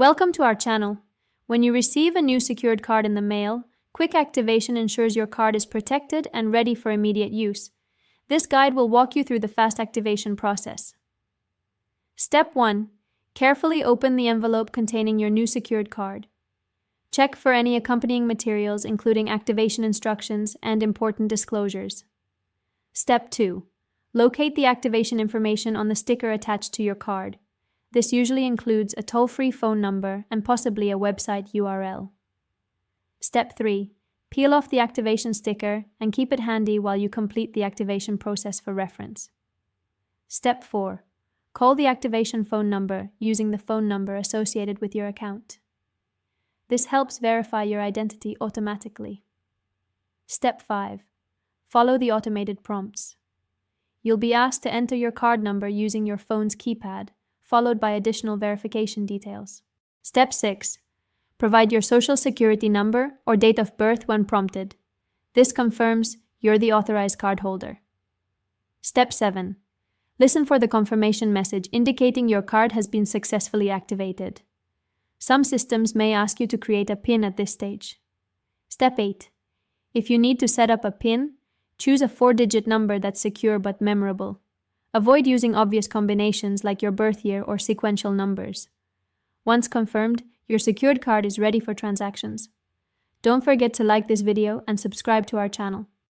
Welcome to our channel. When you receive a new secured card in the mail, quick activation ensures your card is protected and ready for immediate use. This guide will walk you through the fast activation process. Step 1. Carefully open the envelope containing your new secured card. Check for any accompanying materials, including activation instructions and important disclosures. Step 2. Locate the activation information on the sticker attached to your card. This usually includes a toll-free phone number and possibly a website URL. Step 3. Peel off the activation sticker and keep it handy while you complete the activation process for reference. Step 4. Call the activation phone number using the phone number associated with your account. This helps verify your identity automatically. Step 5. Follow the automated prompts. You'll be asked to enter your card number using your phone's keypad, followed by additional verification details. Step 6. Provide your social security number or date of birth when prompted. This confirms you're the authorized cardholder. Step 7. Listen for the confirmation message indicating your card has been successfully activated. Some systems may ask you to create a PIN at this stage. Step 8. If you need to set up a PIN, choose a 4-digit number that's secure but memorable. Avoid using obvious combinations like your birth year or sequential numbers. Once confirmed, your secured card is ready for transactions. Don't forget to like this video and subscribe to our channel.